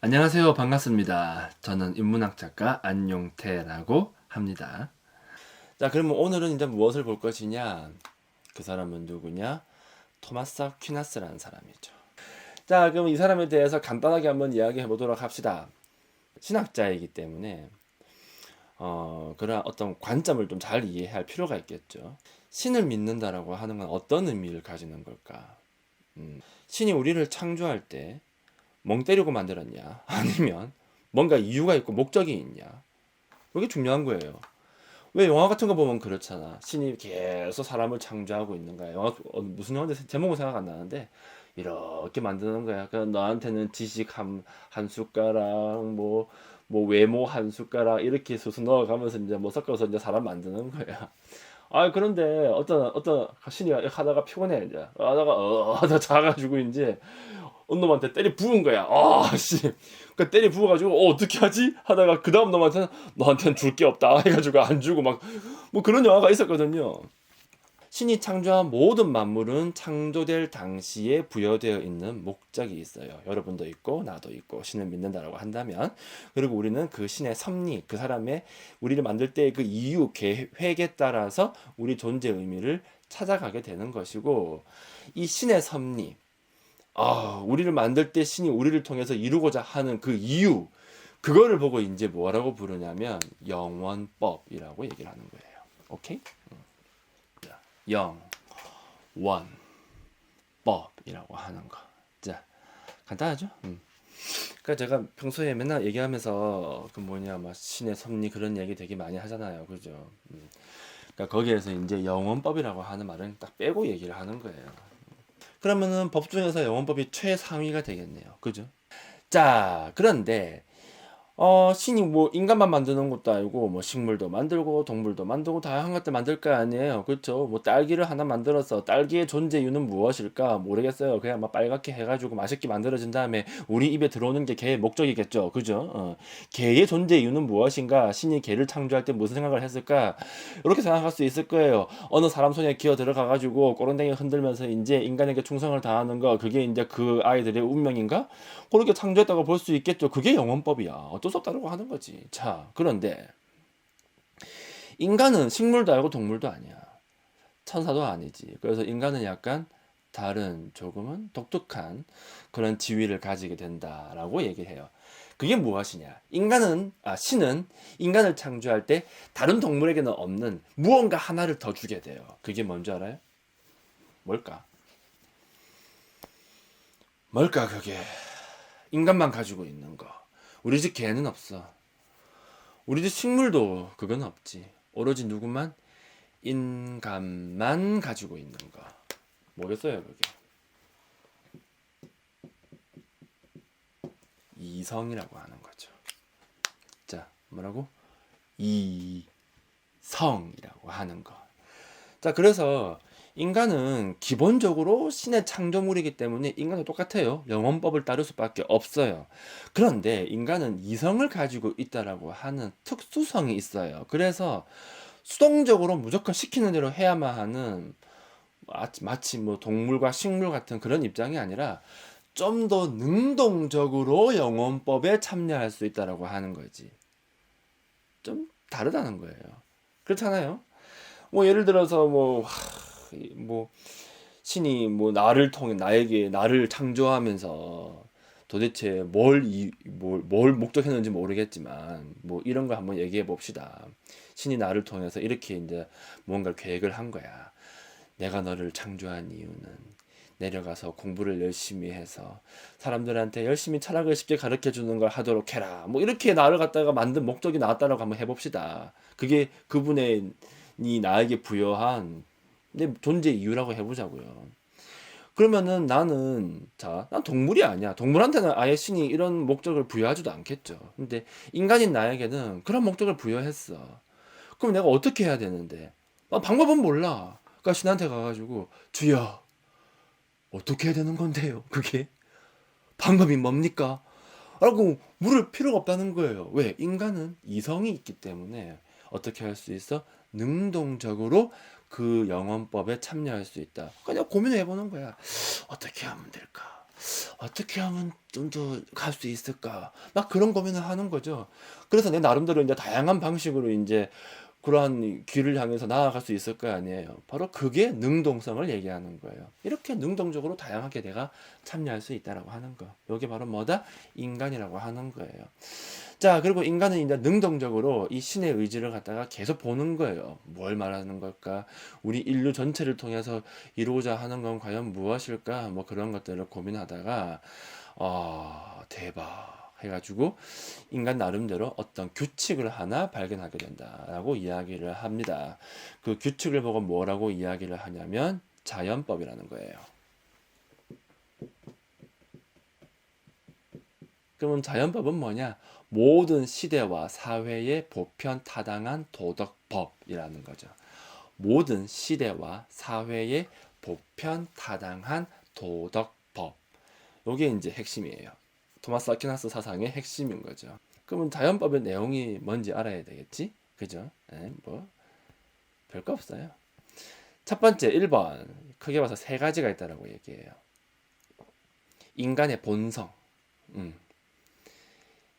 안녕하세요. 반갑습니다. 저는 인문학 작가 안용태라고 합니다. 자, 그러면 오늘은 이제 무엇을 볼 것이냐? 그 사람은 누구냐? 토마스 아퀴나스라는 사람이죠. 자, 그럼 이 사람에 대해서 간단하게 한번 이야기해 보도록 합시다. 신학자이기 때문에 그런 어떤 관점을 좀 잘 이해할 필요가 있겠죠. 신을 믿는다라고 하는 건 어떤 의미를 가지는 걸까? 신이 우리를 창조할 때 멍 때리고 만들었냐? 아니면 뭔가 이유가 있고 목적이 있냐? 이게 중요한 거예요. 왜 영화 같은 거 보면 그렇잖아. 신이 계속 사람을 창조하고 있는 거야. 영화 무슨 영화인데 제목은 생각 안 나는데 이렇게 만드는 거야. 그러니까 너한테는 지식 한 숟가락, 외모 한 숟가락 이렇게 수수 넣어가면서 이제 뭐 섞어서 이제 사람 만드는 거야. 아 그런데 어떤 신이 하다가 피곤해 이제 하다가 자가지고 이제 놈한테 때려 부은 거야. 아, 씨. 그 때려 부어가지고, 어떻게 하지? 하다가 그 다음 놈한테는 너한테는 줄 게 없다. 해가지고 안 주고 막, 뭐 그런 영화가 있었거든요. 신이 창조한 모든 만물은 창조될 당시에 부여되어 있는 목적이 있어요. 여러분도 있고, 나도 있고, 신을 믿는다라고 한다면. 그리고 우리는 그 신의 섭리, 그 사람의 우리를 만들 때 그 이유, 계획에 따라서 우리 존재의 의미를 찾아가게 되는 것이고, 이 신의 섭리, 우리를 만들 때 신이 우리를 통해서 이루고자 하는 그 이유, 그거를 보고 이제 뭐라고 부르냐면 영원법이라고 얘기를 하는 거예요. 오케이? 영원법이라고 하는 거. 자, 간단하죠? 그러니까 제가 평소에 맨날 얘기하면서 막 신의 섭리 그런 얘기 되게 많이 하잖아요. 그죠? 그러니까 거기에서 이제 영원법이라고 하는 말은 딱 빼고 얘기를 하는 거예요. 그러면은 법 중에서 영원법이 최상위가 되겠네요. 그죠? 자, 그런데 신이 뭐 인간만 만드는 것도 아니고 뭐 식물도 만들고 동물도 만들고 다양한 것들 만들 거 아니에요. 그렇죠? 뭐 딸기를 하나 만들어서 딸기의 존재 이유는 무엇일까 모르겠어요. 그냥 막 빨갛게 해가지고 맛있게 만들어진 다음에 우리 입에 들어오는 게 개의 목적이겠죠. 그죠? 개의 존재 이유는 무엇인가? 신이 개를 창조할 때 무슨 생각을 했을까? 이렇게 생각할 수 있을 거예요. 어느 사람 손에 기어 들어가가지고 꼬른댕이 흔들면서 이제 인간에게 충성을 다하는 거 그게 이제 그 아이들의 운명인가? 그렇게 창조했다고 볼 수 있겠죠. 그게 영원법이야. 어쩔 수 없다고 하는 거지. 자, 그런데 인간은 식물도 아니고 동물도 아니야. 천사도 아니지. 그래서 인간은 약간 다른 조금은 독특한 그런 지위를 가지게 된다라고 얘기를 해요. 그게 무엇이냐? 신은 인간을 창조할 때 다른 동물에게는 없는 무언가 하나를 더 주게 돼요. 그게 뭔지 알아요? 뭘까? 뭘까 그게? 인간만 가지고 있는 거. 우리 집 개는 없어. 우리 집 식물도 그건 없지. 오로지 누구만? 인간만 가지고 있는 거. 뭐겠어요, 그게? 이성이라고 하는 거죠. 자, 뭐라고? 이성이라고 하는 거. 자, 그래서 인간은 기본적으로 신의 창조물이기 때문에 인간도 똑같아요. 영원법을 따를 수밖에 없어요. 그런데 인간은 이성을 가지고 있다라고 하는 특수성이 있어요. 그래서 수동적으로 무조건 시키는 대로 해야만 하는 마치 뭐 동물과 식물 같은 그런 입장이 아니라 좀 더 능동적으로 영원법에 참여할 수 있다라고 하는 거지. 좀 다르다는 거예요. 그렇잖아요. 뭐 예를 들어서 뭐 신이 뭐 나를 통해 나에게 나를 창조하면서 도대체 뭘 목적했는지 모르겠지만 뭐 이런 거 한번 얘기해 봅시다. 신이 나를 통해서 이렇게 이제 뭔가를 계획을 한 거야. 내가 너를 창조한 이유는 내려가서 공부를 열심히 해서 사람들한테 열심히 철학을 쉽게 가르쳐 주는 걸 하도록 해라. 뭐 이렇게 나를 갖다가 만든 목적이 나왔다라고 한번 해봅시다. 그게 그분의 이 나에게 부여한 내 존재 이유라고 해보자고요. 그러면은 난 동물이 아니야. 동물한테는 아예 신이 이런 목적을 부여하지도 않겠죠. 근데 인간인 나에게는 그런 목적을 부여했어. 그럼 내가 어떻게 해야 되는데? 방법은 몰라. 그러니까 신한테 가가지고 주여 어떻게 해야 되는 건데요? 그게 방법이 뭡니까? 라고 물을 필요가 없다는 거예요. 왜? 인간은 이성이 있기 때문에 어떻게 할 수 있어? 능동적으로 그 영원법에 참여할 수 있다. 그냥 고민을 해보는 거야. 어떻게 하면 될까? 어떻게 하면 좀 더 갈 수 있을까? 막 그런 고민을 하는 거죠. 그래서 내 나름대로 이제 다양한 방식으로 이제 그러한 길을 향해서 나아갈 수 있을 거 아니에요. 바로 그게 능동성을 얘기하는 거예요. 이렇게 능동적으로 다양하게 내가 참여할 수 있다라고 하는 거. 이게 바로 뭐다? 인간이라고 하는 거예요. 자, 그리고 인간은 이제 능동적으로 이 신의 의지를 갖다가 계속 보는 거예요. 뭘 말하는 걸까? 우리 인류 전체를 통해서 이루고자 하는 건 과연 무엇일까? 뭐 그런 것들을 고민하다가, 대박. 해가지고 인간 나름대로 어떤 규칙을 하나 발견하게 된다라고 이야기를 합니다. 그 규칙을 보고 뭐라고 이야기를 하냐면 자연법이라는 거예요. 그러면 자연법은 뭐냐? 모든 시대와 사회에 보편타당한 도덕법이라는 거죠. 모든 시대와 사회에 보편타당한 도덕법. 이게 이제 핵심이에요. 토마스 아퀴나스 사상의 핵심인 거죠. 그러면 자연법의 내용이 뭔지 알아야 되겠지? 그죠? 뭐 별거 없어요. 첫 번째 1번 크게 봐서 세 가지가 있다라고 얘기해요. 인간의 본성.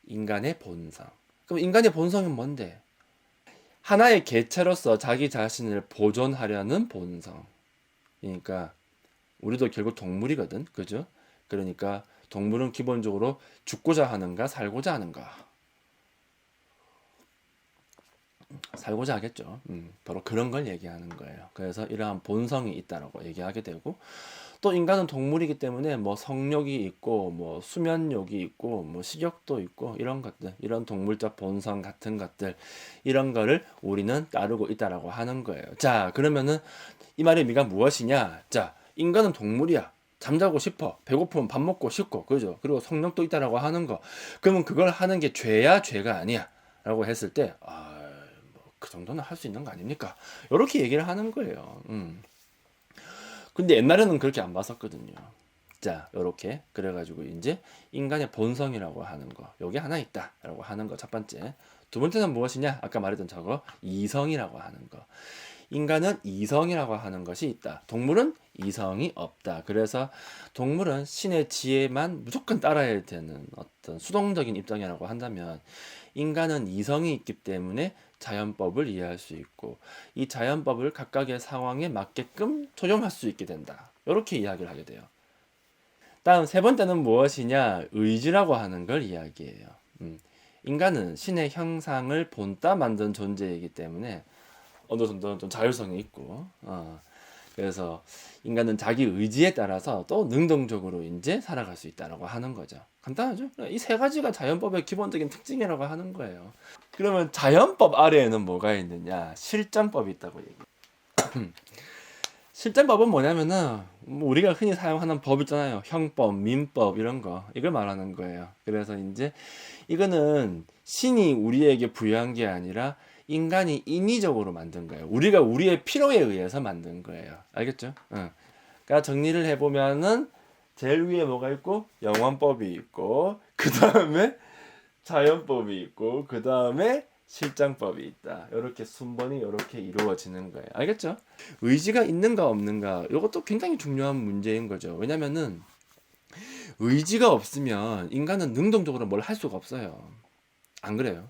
인간의 본성. 그럼 인간의 본성은 뭔데? 하나의 개체로서 자기 자신을 보존하려는 본성. 그러니까 우리도 결국 동물이거든. 그죠? 그러니까 동물은 기본적으로 죽고자 하는가 살고자 하는가? 살고자 하겠죠. 바로 그런 걸 얘기하는 거예요. 그래서 이러한 본성이 있다라고 얘기하게 되고, 또 인간은 동물이기 때문에 뭐 성욕이 있고 뭐 수면욕이 있고 뭐 식욕도 있고 이런 것들, 이런 동물적 본성 같은 것들, 이런 거를 우리는 따르고 있다라고 하는 거예요. 자, 그러면은 이 말의 의미가 무엇이냐? 자, 인간은 동물이야. 잠자고 싶어. 배고프면 밥 먹고 싶고. 그죠? 그리고 성욕도 있다라고 하는 거. 그러면 그걸 하는 게 죄야, 죄가 아니야? 라고 했을 때, 뭐 그 정도는 할 수 있는 거 아닙니까? 이렇게 얘기를 하는 거예요. 근데 옛날에는 그렇게 안 봤었거든요. 자, 요렇게. 그래가지고 이제 인간의 본성이라고 하는 거. 요게 하나 있다라고 하는 거. 첫 번째. 두 번째는 무엇이냐? 아까 말했던 저거. 이성이라고 하는 거. 인간은 이성이라고 하는 것이 있다. 동물은 이성이 없다. 그래서 동물은 신의 지혜만 무조건 따라야 되는 어떤 수동적인 입장이라고 한다면, 인간은 이성이 있기 때문에 자연법을 이해할 수 있고 이 자연법을 각각의 상황에 맞게끔 적용할 수 있게 된다. 이렇게 이야기를 하게 돼요. 다음 세 번째는 무엇이냐? 의지라고 하는 걸 이야기해요. 인간은 신의 형상을 본따 만든 존재이기 때문에 어느 정도 좀 자율성이 있고, 그래서 인간은 자기 의지에 따라서 또 능동적으로 이제 살아갈 수 있다라고 하는 거죠. 간단하죠? 이 세 가지가 자연법의 기본적인 특징이라고 하는 거예요. 그러면 자연법 아래에는 뭐가 있느냐? 실전법이 있다고 얘기해요. 실전법은 뭐냐면은 뭐 우리가 흔히 사용하는 법 있잖아요. 형법, 민법 이런 거. 이걸 말하는 거예요. 그래서 이제 이거는 신이 우리에게 부여한 게 아니라 인간이 인위적으로 만든 거예요. 우리가 우리의 필요에 의해서 만든 거예요. 알겠죠? 그러니까 정리를 해보면은 제일 위에 뭐가 있고 영원법이 있고 그 다음에 자연법이 있고 그 다음에 실장법이 있다. 이렇게 순번이 이렇게 이루어지는 거예요. 알겠죠? 의지가 있는가 없는가 이것도 굉장히 중요한 문제인 거죠. 왜냐면은 의지가 없으면 인간은 능동적으로 뭘 할 수가 없어요. 안 그래요?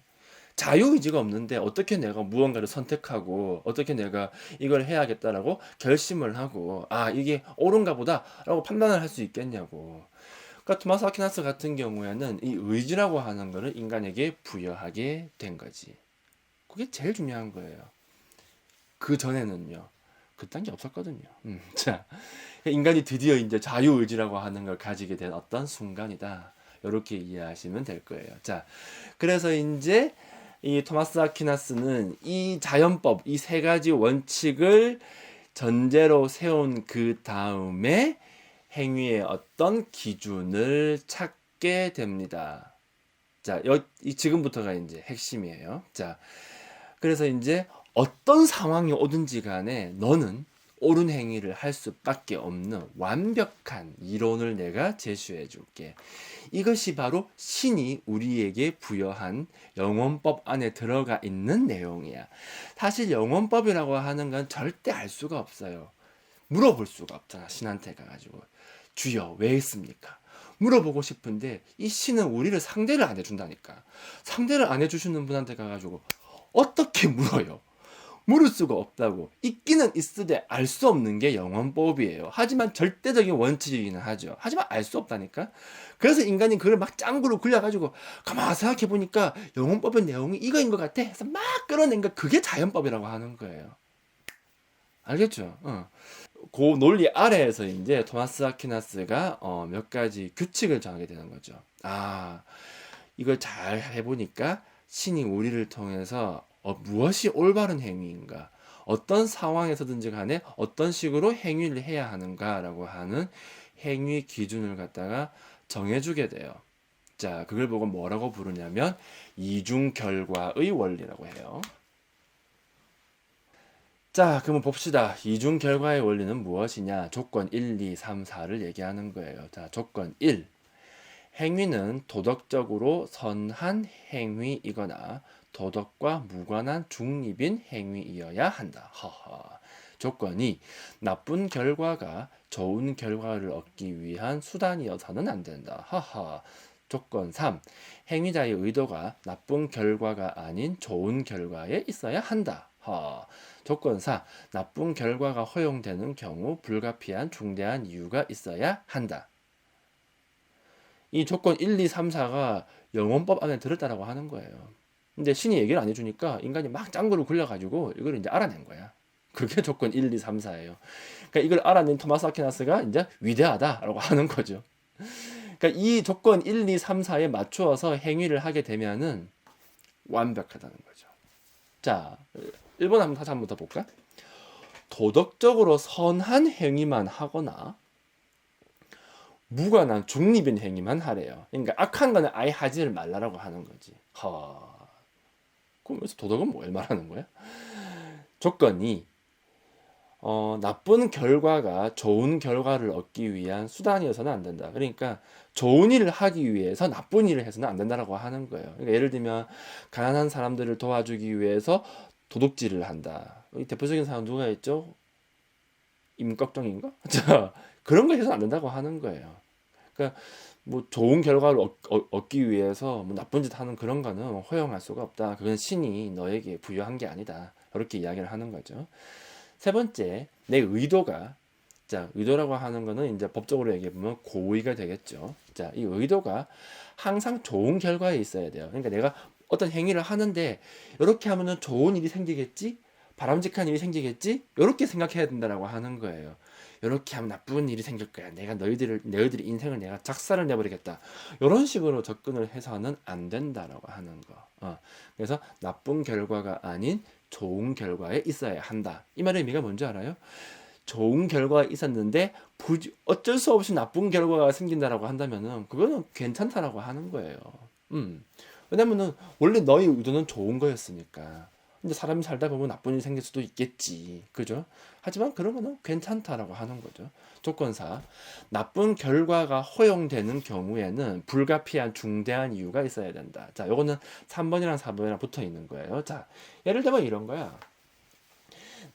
자유의지가 없는데 어떻게 내가 무언가를 선택하고 어떻게 내가 이걸 해야겠다라고 결심을 하고 이게 옳은가 보다라고 판단을 할 수 있겠냐고. 그러니까 토마스 아퀴나스 같은 경우에는 이 의지라고 하는 거를 인간에게 부여하게 된 거지. 그게 제일 중요한 거예요. 그 전에는요. 그딴 게 없었거든요. 자, 인간이 드디어 이제 자유의지라고 하는 걸 가지게 된 어떤 순간이다. 이렇게 이해하시면 될 거예요. 자, 그래서 이제 이 토마스 아퀴나스는 이 자연법, 이 세 가지 원칙을 전제로 세운 그 다음에 행위의 어떤 기준을 찾게 됩니다. 자, 지금부터가 이제 핵심이에요. 자, 그래서 이제 어떤 상황이 오든지 간에 너는 옳은 행위를 할 수밖에 없는 완벽한 이론을 내가 제시해 줄게. 이것이 바로 신이 우리에게 부여한 영원법 안에 들어가 있는 내용이야. 사실 영원법이라고 하는 건 절대 알 수가 없어요. 물어볼 수가 없잖아. 신한테 가가지고 주여 왜 했습니까? 물어보고 싶은데 이 신은 우리를 상대를 안 해준다니까. 상대를 안 해주시는 분한테 가가지고 어떻게 물어요? 물을 수가 없다고. 있기는 있으되 알 수 없는 게 영원법이에요. 하지만 절대적인 원칙이기는 하죠. 하지만 알 수 없다니까. 그래서 인간이 그걸 막 짱구로 굴려가지고 가만 생각해 보니까 영원법의 내용이 이거인 것 같아 해서 막 끌어낸 거, 그게 자연법이라고 하는 거예요. 알겠죠? 그 논리 아래에서 이제 토마스 아퀴나스가 몇 가지 규칙을 정하게 되는 거죠. 아, 이걸 잘 해보니까 신이 우리를 통해서 무엇이 올바른 행위인가, 어떤 상황에서든지 간에 어떤 식으로 행위를 해야 하는가라고 하는 행위 기준을 갖다가 정해주게 돼요. 자, 그걸 보고 뭐라고 부르냐면 이중결과의 원리라고 해요. 자, 그러면 봅시다. 이중결과의 원리는 무엇이냐? 조건 1, 2, 3, 4를 얘기하는 거예요. 자, 조건 1. 행위는 도덕적으로 선한 행위이거나 도덕과 무관한 중립인 행위이어야 한다. 허허. 조건 2. 나쁜 결과가 좋은 결과를 얻기 위한 수단이어서는 안 된다. 허허. 조건 3. 행위자의 의도가 나쁜 결과가 아닌 좋은 결과에 있어야 한다. 조건 4. 나쁜 결과가 허용되는 경우 불가피한 중대한 이유가 있어야 한다. 이 조건 1, 2, 3, 4가 영원법 안에 들었다라고 하는 거예요. 근데 신이 얘기를 안 해주니까 인간이 막 짱구를 굴려가지고 이걸 이제 알아낸 거야. 그게 조건 1, 2, 3, 4예요. 그러니까 이걸 알아낸 토마스 아퀴나스가 이제 위대하다라고 하는 거죠. 그러니까 이 조건 1, 2, 3, 4에 맞추어서 행위를 하게 되면은 완벽하다는 거죠. 자, 1번 다시 한번 더 볼까? 도덕적으로 선한 행위만 하거나 무관한 중립인 행위만 하래요. 그러니까 악한 거는 아예 하지를 말라라고 하는 거지. 그럼 여기서 도덕은 뭘 말하는 거야? 조건이 나쁜 결과가 좋은 결과를 얻기 위한 수단이어서는 안 된다. 그러니까 좋은 일을 하기 위해서 나쁜 일을 해서는 안 된다라고 하는 거예요. 그러니까 예를 들면 가난한 사람들을 도와주기 위해서 도둑질을 한다. 대표적인 사람 누가 있죠? 임꺽정인가? 자, 그런 거 해서는 안 된다고 하는 거예요. 그러니까 뭐 좋은 결과를 얻기 위해서 뭐 나쁜 짓 하는 그런 거는 허용할 수가 없다. 그건 신이 너에게 부여한 게 아니다. 이렇게 이야기를 하는 거죠. 세 번째, 내 의도가, 자, 의도라고 하는 거는 이제 법적으로 얘기해 보면 고의가 되겠죠. 자, 이 의도가 항상 좋은 결과에 있어야 돼요. 그러니까 내가 어떤 행위를 하는데 이렇게 하면은 좋은 일이 생기겠지? 바람직한 일이 생기겠지? 이렇게 생각해야 된다라고 하는 거예요. 이렇게 하면 나쁜 일이 생길 거야. 너희들의 인생을 내가 작사를 내버리겠다. 이런 식으로 접근을 해서는 안 된다라고 하는 거. 그래서 나쁜 결과가 아닌 좋은 결과에 있어야 한다. 이 말의 의미가 뭔지 알아요? 좋은 결과가 있었는데 어쩔 수 없이 나쁜 결과가 생긴다라고 한다면은 그거는 괜찮다라고 하는 거예요. 왜냐면은 원래 너의 의도는 좋은 거였으니까. 근데 사람이 살다 보면 나쁜 일이 생길 수도 있겠지. 그죠? 하지만 그런 거는 괜찮다라고 하는 거죠. 조건 4. 나쁜 결과가 허용되는 경우에는 불가피한 중대한 이유가 있어야 된다. 자, 요거는 3번이랑 4번이랑 붙어 있는 거예요. 자, 예를 들면 이런 거야.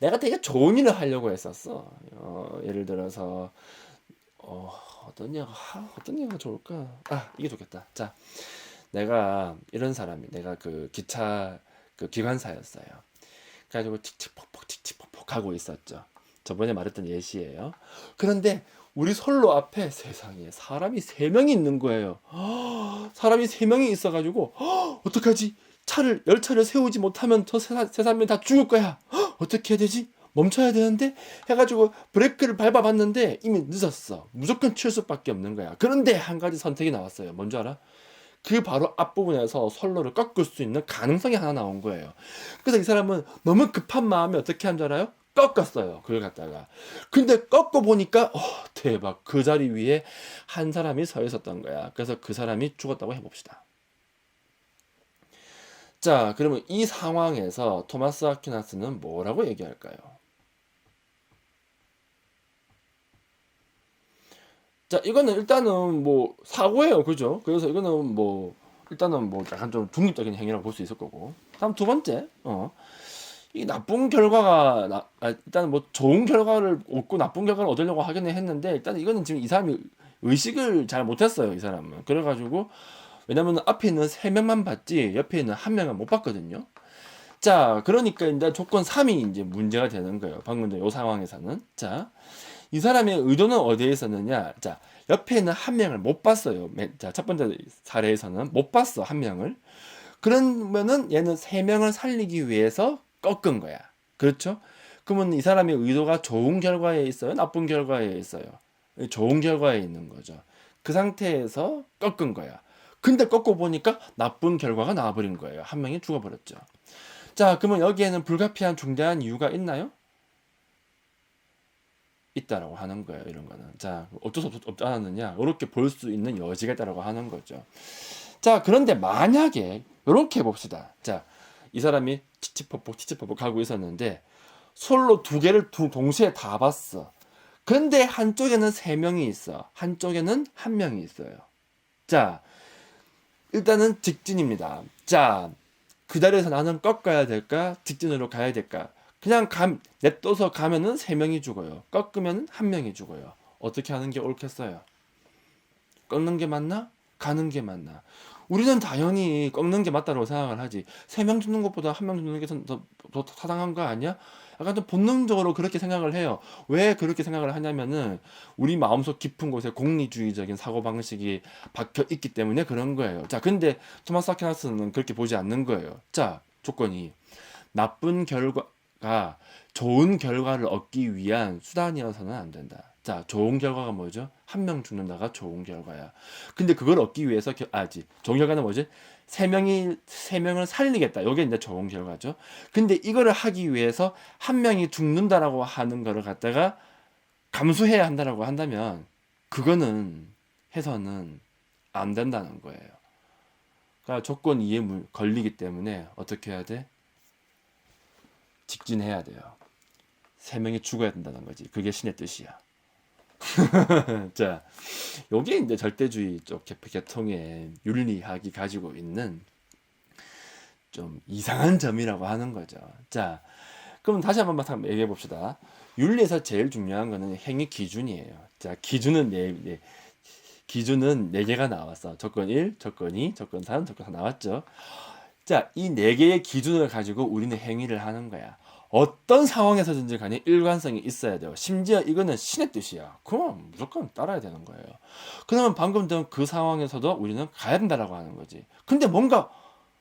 내가 되게 좋은 일을 하려고 했었어. 예를 들어서 어떤 얘가 좋을까? 이게 좋겠다. 자, 내가 이런 사람이, 내가 그 기차 그 기관사였어요. 그래가지고 칙칙폭폭 가고 있었죠. 저번에 말했던 예시예요. 그런데 우리 선로 앞에 세상에 사람이 3명이 있는 거예요. 사람이 3명이 있어가지고 어떡하지? 열차를 세우지 못하면 저 세 사람이 다 죽을 거야. 어떻게 해야 되지? 멈춰야 되는데 해가지고 브레이크를 밟아봤는데 이미 늦었어. 무조건 칠 수밖에 없는 거야. 그런데 한 가지 선택이 나왔어요. 뭔지 알아? 그 바로 앞부분에서 선로를 꺾을 수 있는 가능성이 하나 나온 거예요. 그래서 이 사람은 너무 급한 마음에 어떻게 한 줄 알아요? 꺾었어요. 그걸 갖다가. 근데 꺾어 보니까 대박. 그 자리 위에 한 사람이 서 있었던 거야. 그래서 그 사람이 죽었다고 해봅시다. 자, 그러면 이 상황에서 토마스 아퀴나스는 뭐라고 얘기할까요? 자, 이거는 일단은 뭐 사고예요. 그죠? 그래서 이거는 뭐 일단은 뭐 약간 좀 중립적인 행위라고 볼 수 있을 거고. 다음 두 번째. 이 나쁜 결과가 일단 뭐 좋은 결과를 얻고 나쁜 결과를 얻으려고 하긴 했는데 일단 이거는 지금 이 사람이 의식을 잘 못했어요, 이 사람은. 그래가지고 왜냐면 앞에 있는 3명만 봤지 옆에 있는 1명은 못 봤거든요. 자, 그러니까 이제 조건 3이 이제 문제가 되는 거예요. 방금 전에 이 상황에서는. 자, 이 사람의 의도는 어디에 있었느냐? 자, 옆에 있는 1명을 못 봤어요. 자, 첫 번째 사례에서는 못 봤어, 1명을. 그러면은 얘는 3명을 살리기 위해서 꺾은 거야. 그렇죠? 그러면 이 사람의 의도가 좋은 결과에 있어요? 나쁜 결과에 있어요? 좋은 결과에 있는 거죠. 그 상태에서 꺾은 거야. 근데 꺾고 보니까 나쁜 결과가 나와버린 거예요. 1명이 죽어버렸죠. 자, 그러면 여기에는 불가피한 중대한 이유가 있나요? 있다라고 하는 거예요. 이런 거는. 자, 어쩔 수 없지 않았느냐? 이렇게 볼 수 있는 여지가 있다라고 하는 거죠. 자, 그런데 만약에 이렇게 봅시다. 자, 이 사람이 치치퍼벅 하고 있었는데 솔로 2개를 동시에 다 봤어. 근데 한쪽에는 3명이 있어. 한쪽에는 1명이 있어요. 자, 일단은 직진입니다. 자, 그 자리에서 나는 꺾어야 될까? 직진으로 가야 될까? 그냥 냅둬서 가면은 3명이 죽어요. 꺾으면 1명이 죽어요. 어떻게 하는 게 옳겠어요? 꺾는 게 맞나? 가는 게 맞나? 우리는 당연히 꺾는 게 맞다고 생각을 하지. 3명 죽는 것보다 1명 죽는 게 더 타당한 거 아니야? 약간 좀 본능적으로 그렇게 생각을 해요. 왜 그렇게 생각을 하냐면은 우리 마음속 깊은 곳에 공리주의적인 사고방식이 박혀 있기 때문에 그런 거예요. 자, 근데 토마스 아퀴나스는 그렇게 보지 않는 거예요. 자, 조건이 나쁜 결과가 좋은 결과를 얻기 위한 수단이어서는 안 된다. 자, 좋은 결과가 뭐죠? 1명 죽는다가 좋은 결과야. 근데 그걸 얻기 위해서 좋은 결과는 뭐지? 3명을 살리겠다. 이게 이제 좋은 결과죠. 근데 이거를 하기 위해서 1명이 죽는다라고 하는 거를 갖다가 감수해야 한다라고 한다면 그거는 해서는 안 된다는 거예요. 그러니까 조건 이에 걸리기 때문에 어떻게 해야 돼? 직진해야 돼요. 3명이 죽어야 된다는 거지. 그게 신의 뜻이야. 자, 요게 이제 절대주의 쪽 계통의 윤리학이 가지고 있는 좀 이상한 점이라고 하는 거죠. 자, 그럼 다시 한번 얘기해 봅시다. 윤리에서 제일 중요한 거는 행위 기준이에요. 자, 기준은 4개가 나왔어. 조건 1, 조건 2, 조건 3, 조건 4 나왔죠. 자, 이 4개의 기준을 가지고 우리는 행위를 하는 거야. 어떤 상황에서든지 간에 일관성이 있어야 돼요. 심지어 이거는 신의 뜻이야. 그럼 무조건 따라야 되는 거예요. 그러면 방금 전 그 상황에서도 우리는 가야 된다라고 하는 거지. 근데 뭔가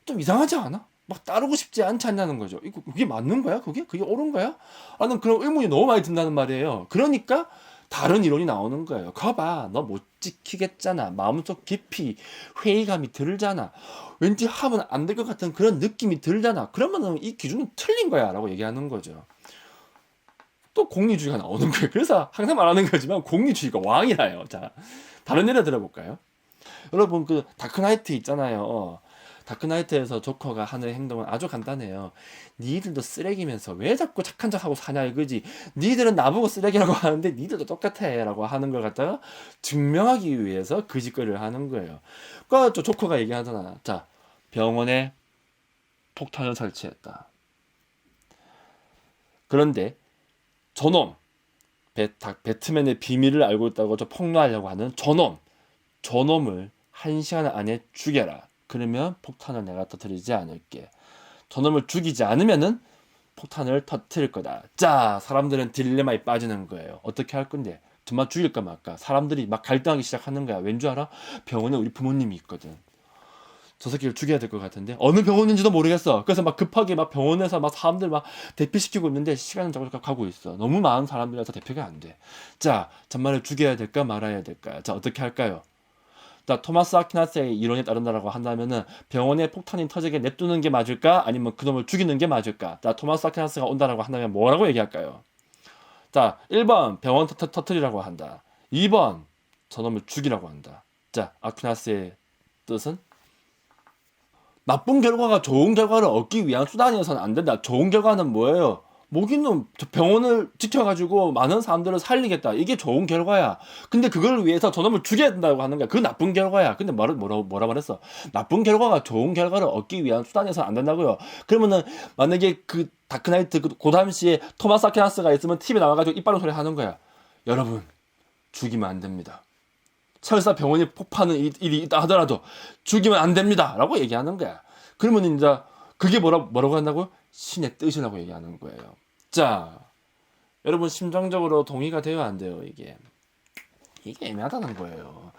좀 이상하지 않아? 막 따르고 싶지 않지 않냐는 거죠. 이거 그게 맞는 거야? 그게 옳은 거야? 라는 그런 의문이 너무 많이 든다는 말이에요. 그러니까 다른 이론이 나오는 거예요. 거봐, 너 못 지키겠잖아. 마음속 깊이 회의감이 들잖아. 왠지 하면 안 될 것 같은 그런 느낌이 들잖아. 그러면은 이 기준은 틀린 거야 라고 얘기하는 거죠. 또 공리주의가 나오는 거예요. 그래서 항상 말하는 거지만 공리주의가 왕이라요. 자, 다른 예를 들어볼까요? 여러분 그 다크나이트 있잖아요. 다크나이트에서 조커가 하는 행동은 아주 간단해요. 니들도 쓰레기면서 왜 자꾸 착한 척하고 사냐 이거지. 니들은 나보고 쓰레기라고 하는데 니들도 똑같아 라고 하는 걸 갖다가 증명하기 위해서 그 짓거리를 하는 거예요. 그러니까 조커가 얘기하잖아. 자, 병원에 폭탄을 설치했다. 그런데 저놈 배트맨의 비밀을 알고 있다고 폭로하려고 하는 저놈을 1시간 안에 죽여라. 그러면 폭탄을 내가 터뜨리지 않을게. 저놈을 죽이지 않으면은 폭탄을 터뜨릴 거다. 자, 사람들은 딜레마에 빠지는 거예요. 어떻게 할 건데? 정말 죽일까 말까? 사람들이 막 갈등하기 시작하는 거야. 왠 줄 알아? 병원에 우리 부모님이 있거든. 저 새끼를 죽여야 될 것 같은데 어느 병원인지도 모르겠어. 그래서 막 급하게 막 병원에서 막 사람들 막 대피시키고 있는데 시간은 자꾸 가고 있어. 너무 많은 사람들이라서 대피가 안 돼. 자, 정말을 죽여야 될까 말아야 될까? 자, 어떻게 할까요? 자, 토마스 아퀴나스의 이론에 따른다라고 한다면은 병원에 폭탄이 터지게 냅두는 게 맞을까? 아니면 그놈을 죽이는 게 맞을까? 자, 토마스 아퀴나스가 온다라고 한다면 뭐라고 얘기할까요? 자, 1번 병원 터뜨리라고 한다. 2번 저놈을 죽이라고 한다. 자, 아퀴나스의 뜻은? 나쁜 결과가 좋은 결과를 얻기 위한 수단이어서는 안 된다. 좋은 결과는 뭐예요? 모기는 병원을 지켜가지고 많은 사람들을 살리겠다. 이게 좋은 결과야. 근데 그걸 위해서 저놈을 죽여야 된다고 하는 거야. 그건 나쁜 결과야. 근데 뭐라 말했어? 나쁜 결과가 좋은 결과를 얻기 위한 수단이어서는 안 된다고요. 그러면은 만약에 그 다크나이트 그 당시에 토마스 아퀴나스가 있으면 TV에 나와가지고 이빨로 소리 하는 거야. 여러분, 죽이면 안 됩니다. 설사 병원이 폭파하는 일이 있다 하더라도 죽이면 안 됩니다 라고 얘기하는 거야. 그러면 이제 그게 뭐라고 한다고? 신의 뜻이라고 얘기하는 거예요. 자, 여러분 심정적으로 동의가 돼요 안 돼요? 이게 애매하다는 거예요.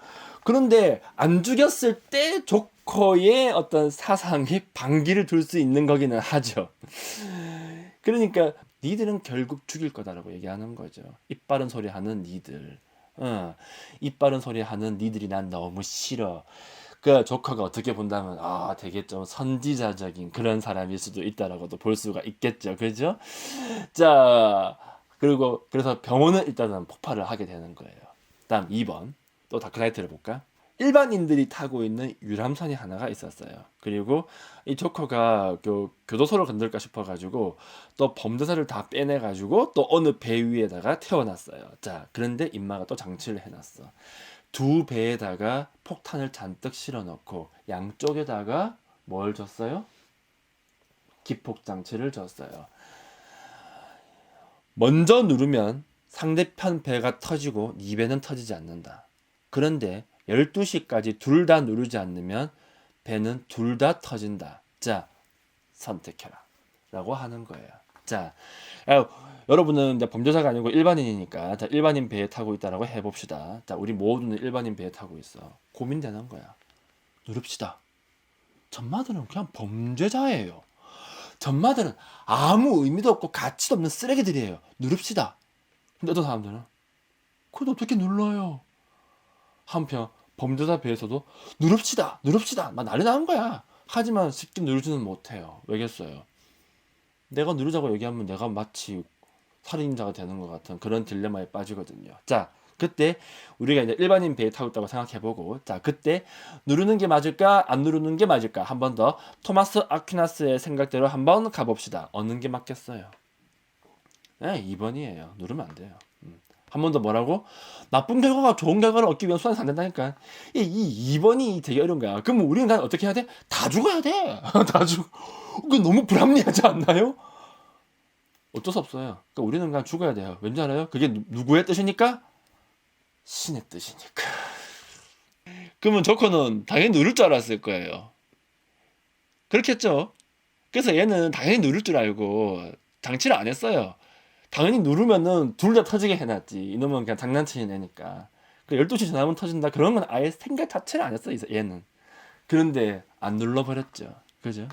그런데 안 죽였을 때 조커의 어떤 사상에 반기를 둘 수 있는 거기는 하죠. 그러니까 니들은 결국 죽일 거다라고 얘기하는 거죠. 입 바른 소리 하는 니들. 입 바른 소리 하는 니들이 난 너무 싫어. 그 조커가 어떻게 본다면 되게 좀 선지자적인 그런 사람일 수도 있다라고도 볼 수가 있겠죠. 그죠? 자, 그리고 그래서 병원은 일단은 폭발을 하게 되는 거예요. 다음 2번. 또 다크나이트를 볼까? 일반인들이 타고 있는 유람선이 하나가 있었어요. 그리고 이 조커가 교도소를 건들까 싶어가지고 또 범죄자를 다 빼내가지고 또 어느 배 위에다가 태워놨어요. 자, 그런데 임마가 또 장치를 해놨어. 두 배에다가 폭탄을 잔뜩 실어넣고 양쪽에다가 뭘 줬어요? 기폭 장치를 줬어요. 먼저 누르면 상대편 배가 터지고 네 배는 터지지 않는다. 그런데 12시까지 둘 다 누르지 않으면 배는 둘 다 터진다. 자, 선택해라 라고 하는 거예요. 자, 여러분은 이제 범죄자가 아니고 일반인이니까 자, 일반인 배에 타고 있다라고 해봅시다. 자, 우리 모두는 일반인 배에 타고 있어. 고민되는 거야. 누릅시다. 전마들은 그냥 범죄자예요. 전마들은 아무 의미도 없고 가치도 없는 쓰레기들이에요. 누릅시다. 근데 어떤 사람들은 그걸 어떻게 눌러요? 한편 범죄자 배에서도 누릅시다 막 난리 나는 거야. 하지만 쉽게 누르지는 못해요. 왜겠어요? 내가 누르자고 얘기하면 내가 마치 살인자가 되는 것 같은 그런 딜레마에 빠지거든요. 자, 그때 우리가 이제 일반인 배에 타고 있다고 생각해보고, 자, 그때 누르는 게 맞을까 안 누르는 게 맞을까 한 번 더 토마스 아퀴나스의 생각대로 한번 가봅시다. 어느 게 맞겠어요? 네, 2번이에요. 누르면 안 돼요. 한 번 더 뭐라고? 나쁜 결과가 좋은 결과를 얻기 위한 수단이 안 된다니까. 이 2번이 되게 어려운 거야. 그럼 우리는 어떻게 해야 돼? 다 죽어야 돼. 다 죽. 그 너무 불합리하지 않나요? 어쩔 수 없어요. 그러니까 우리는 그냥 죽어야 돼요. 왠지 알아요? 그게 누구의 뜻이니까? 신의 뜻이니까. 그러면 조커는 당연히 누를 줄 알았을 거예요. 그렇겠죠? 그래서 얘는 당연히 누를 줄 알고 장치를 안 했어요. 당연히 누르면은 둘 다 터지게 해놨지. 이놈은 그냥 장난치는 애니까. 그 12시 지나면 터진다. 그런 건 아예 생각 자체를 안 했어, 얘는. 그런데 안 눌러버렸죠. 그죠?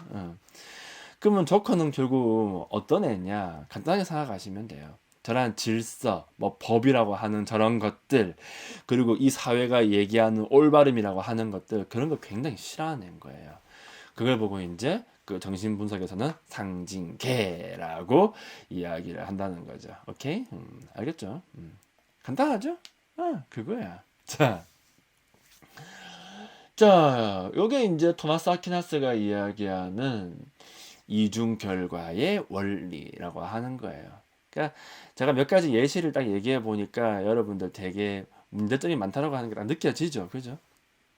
그러면 조커는 결국 어떤 애냐? 간단하게 생각하시면 돼요. 저런 질서, 뭐 법이라고 하는 저런 것들, 그리고 이 사회가 얘기하는 올바름이라고 하는 것들, 그런 거 굉장히 싫어하는 거예요. 그걸 보고 이제 그 정신분석에서는 상징계라고 이야기를 한다는 거죠. 오케이? 알겠죠? 간단하죠? 그거야. 자, 요게 이제 토마스 아퀴나스가 이야기하는 이중 결과의 원리라고 하는 거예요. 그러니까 제가 몇 가지 예시를 딱 얘기해 보니까 여러분들 되게 문제점이 많다라고 하는 게 딱 느껴지죠. 그죠?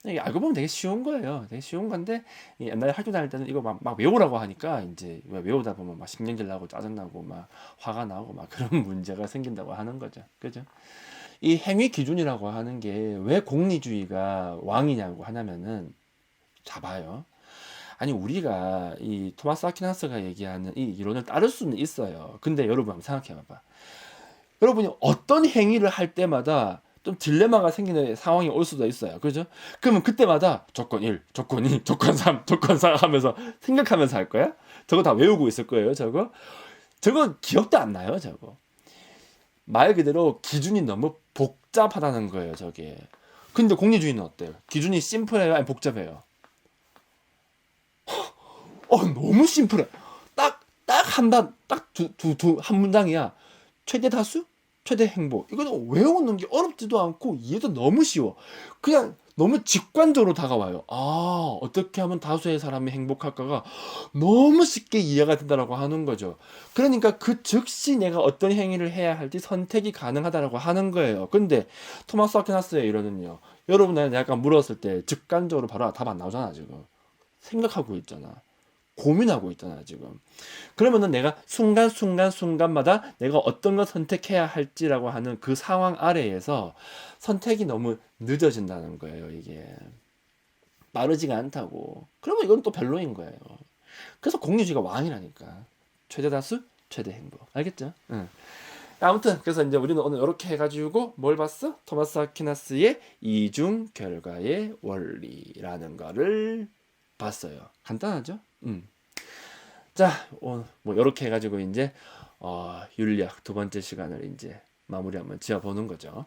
이게 알고 보면 되게 쉬운 거예요. 되게 쉬운 건데 옛날에 학교 다닐 때는 이거 막 외우라고 하니까 이제 외우다 보면 막 신경질 나고 짜증 나고 막 화가 나고 막 그런 문제가 생긴다고 하는 거죠. 그죠? 이 행위 기준이라고 하는 게 왜 공리주의가 왕이냐고 하냐면은 잡아요. 아니 우리가 이 토마스 아퀴나스가 얘기하는 이 이론을 따를 수는 있어요. 근데 여러분 한번 생각해 봐봐. 여러분이 어떤 행위를 할 때마다 좀 딜레마가 생기는 상황이 올 수도 있어요. 그죠? 그러면 그때마다 조건 1, 조건 2, 조건 3, 조건 4 하면서 생각하면서 할 거야? 저거 다 외우고 있을 거예요, 저거? 저거 기억도 안 나요, 저거. 말 그대로 기준이 너무 복잡하다는 거예요, 저게. 근데 공리주의는 어때요? 기준이 심플해요, 아니 복잡해요? 너무 심플해. 한 문장이야. 최대 다수? 최대 행복. 이거는 외우는 게 어렵지도 않고 이해도 너무 쉬워. 그냥 너무 직관적으로 다가와요. 어떻게 하면 다수의 사람이 행복할까가 너무 쉽게 이해가 된다라고 하는 거죠. 그러니까 그 즉시 내가 어떤 행위를 해야 할지 선택이 가능하다라고 하는 거예요. 근데 토마스 아퀴나스의 이론은요. 여러분한테 약간 물었을 때 직관적으로 바로 답 안 나오잖아, 지금. 생각하고 있잖아. 고민하고 있잖아 지금. 그러면은 내가 순간마다 내가 어떤 걸 선택해야 할지라고 하는 그 상황 아래에서 선택이 너무 늦어진다는 거예요. 이게 빠르지가 않다고. 그러면 이건 또 별로인 거예요. 그래서 공유주의가 왕이라니까. 최대 다수, 최대 행복. 알겠죠? 응. 아무튼 그래서 이제 우리는 오늘 이렇게 해가지고 뭘 봤어? 토마스 아퀴나스의 이중 결과의 원리라는 거를 봤어요. 간단하죠? 자, 뭐 이렇게 해가지고 이제 윤리학 두 번째 시간을 이제 마무리 한번 지어보는 거죠.